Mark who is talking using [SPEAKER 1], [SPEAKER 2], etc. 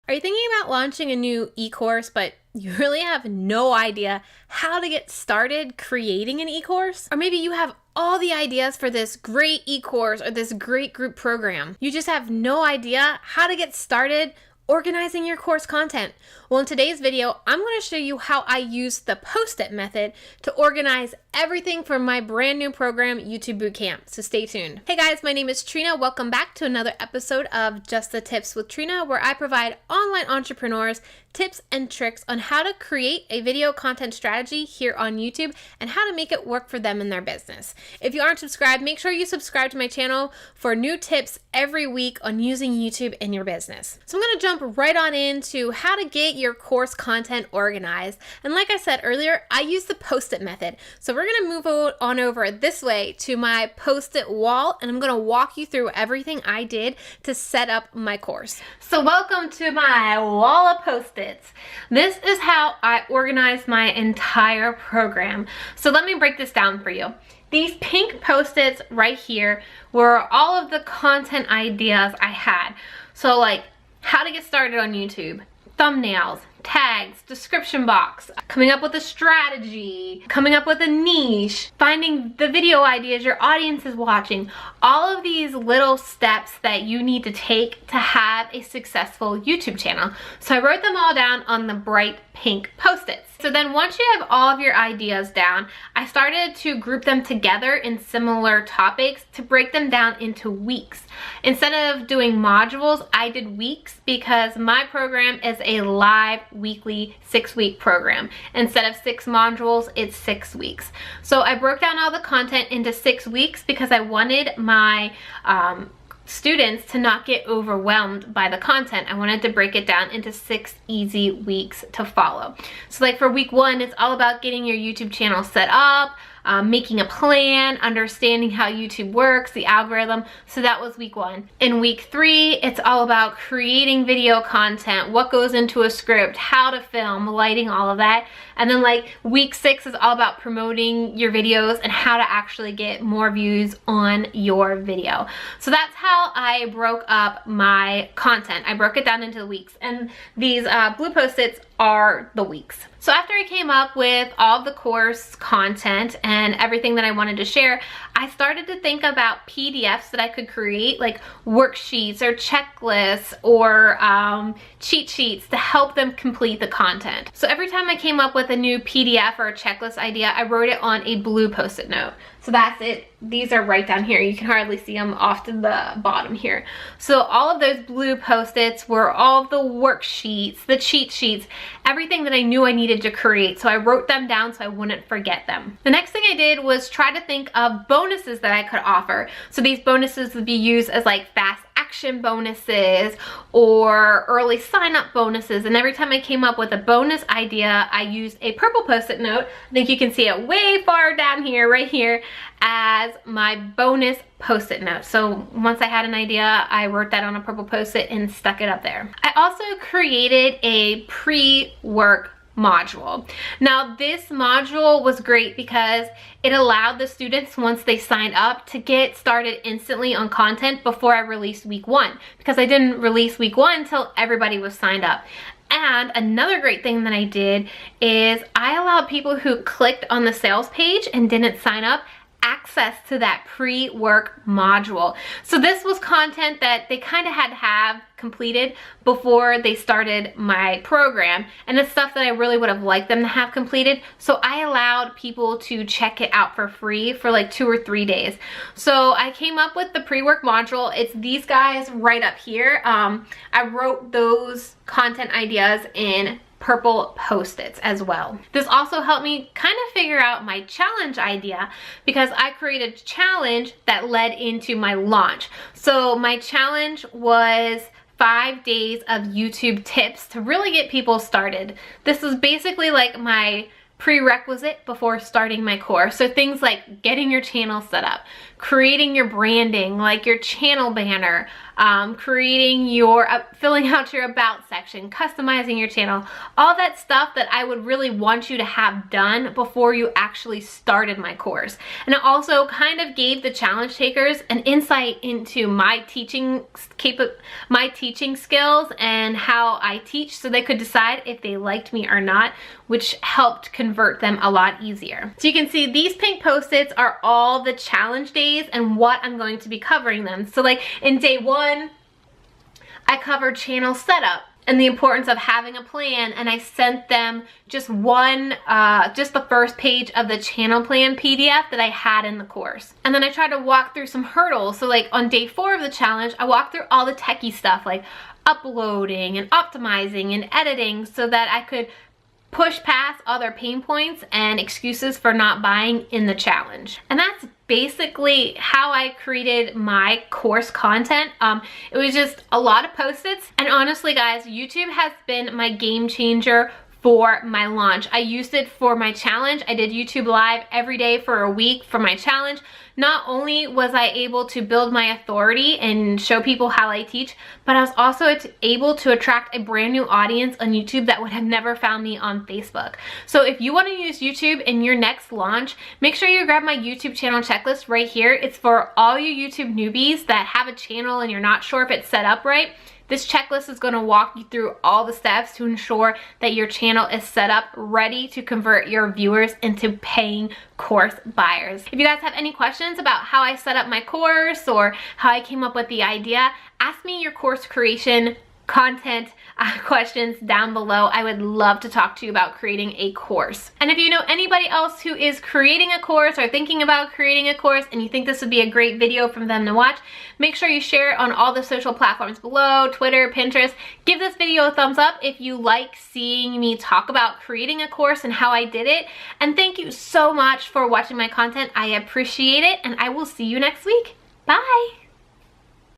[SPEAKER 1] Are you thinking about launching a new e-course, but you really have no idea how to get started creating an e-course? Or maybe you have all the ideas for this great e-course or this great group program. You just have no idea how to get started organizing your course content. Well, in today's video, I'm going to show you how I use the Post-it method to organize everything for my brand new program, YouTube Bootcamp. So stay tuned. Hey guys, my name is Trina. Welcome back to another episode of Just the Tips with Trina, where I provide online entrepreneurs tips and tricks on how to create a video content strategy here on YouTube and how to make it work for them in their business. If you aren't subscribed, make sure you subscribe to my channel for new tips every week on using YouTube in your business. So I'm going to jump right on into how to get your course content organized. And like I said earlier, I use the Post-it method. So we're going to move on over this way to my Post-it wall, and I'm going to walk you through everything I did to set up my course. So welcome to my wall of Post-its. This is how I organize my entire program. So let me break this down for you. These pink Post-its right here were all of the content ideas I had. So like how to get started on YouTube, thumbnails, tags, description box, coming up with a strategy, coming up with a niche, finding the video ideas your audience is watching, all of these little steps that you need to take to have a successful YouTube channel. So I wrote them all down on the bright pink Post-its. So then once you have all of your ideas down, I started to group them together in similar topics to break them down into weeks. Instead of doing modules, I did weeks because my program is a live weekly 6-week program. Instead of 6 modules, it's 6 weeks. So I broke down all the content into 6 weeks because I wanted my students to not get overwhelmed by the content. I wanted to break it down into 6 easy weeks to follow. So like for week 1, it's all about getting your YouTube channel set up, making a plan, understanding how YouTube works, the algorithm. So that was week 1. In week 3, it's all about creating video content, what goes into a script, how to film, lighting, all of that. And then like week 6 is all about promoting your videos and how to actually get more views on your video. So that's how I broke up my content. I broke it down into the weeks, and these blue Post-its are the weeks. So after I came up with all of the course content and everything that I wanted to share, I started to think about PDFs that I could create, like worksheets or checklists or cheat sheets to help them complete the content. So every time I came up with a new PDF or a checklist idea, I wrote it on a blue Post-it note. So that's it. These are right down here. You can hardly see them off to the bottom here. So all of those blue Post-its were all of the worksheets, the cheat sheets, everything that I knew I needed to create. So I wrote them down so I wouldn't forget them. The next thing I did was try to think of bonuses that I could offer. So these bonuses would be used as like fast action bonuses or early sign up bonuses. And every time I came up with a bonus idea, I used a purple Post-it note. I think you can see it way far down here, right here, as my bonus Post-it note. So once I had an idea, I wrote that on a purple Post-it and stuck it up there. I also created a pre-work module. Now this module was great because it allowed the students, once they signed up, to get started instantly on content before I released week 1, because I didn't release week 1 until everybody was signed up. And another great thing that I did is I allowed people who clicked on the sales page and didn't sign up access to that pre-work module. So this was content that they kind of had to have completed before they started my program, and it's stuff that I really would have liked them to have completed. So I allowed people to check it out for free for like 2 or 3 days. So I came up with the pre-work module. It's these guys right up here. I wrote those content ideas in purple Post-its as well. This also helped me kind of figure out my challenge idea because I created a challenge that led into my launch. So my challenge was 5 days of YouTube tips to really get people started. This is basically like my prerequisite before starting my course. So things like getting your channel set up, creating your branding, like your channel banner, creating your, filling out your about section, customizing your channel, all that stuff that I would really want you to have done before you actually started my course. And it also kind of gave the challenge takers an insight into my teaching skills and how I teach, so they could decide if they liked me or not, which helped convert them a lot easier. So you can see these pink post-its are all the challenge days and what I'm going to be covering them. So like in day 1, I covered channel setup and the importance of having a plan, and I sent them just just the first page of the channel plan PDF that I had in the course. And then I tried to walk through some hurdles. So like on day 4 of the challenge, I walked through all the techie stuff like uploading and optimizing and editing so that I could push past other pain points and excuses for not buying in the challenge. And that's basically how I created my course content. It was just a lot of post-its, and honestly guys, YouTube has been my game changer for my launch. I used it for my challenge. I did YouTube Live every day for a week for my challenge. Not only was I able to build my authority and show people how I teach, but I was also able to attract a brand new audience on YouTube that would have never found me on Facebook. So if you want to use YouTube in your next launch, make sure you grab my YouTube channel checklist right here. It's for all you YouTube newbies that have a channel and you're not sure if it's set up right. This checklist is going to walk you through all the steps to ensure that your channel is set up ready to convert your viewers into paying course buyers. If you guys have any questions about how I set up my course or how I came up with the idea, ask me your course creation content questions down below. I would love to talk to you about creating a course. And if you know anybody else who is creating a course or thinking about creating a course and you think this would be a great video for them to watch, make sure you share it on all the social platforms below, Twitter, Pinterest. Give this video a thumbs up if you like seeing me talk about creating a course and how I did it. And thank you so much for watching my content. I appreciate it, and I will see you next week. Bye!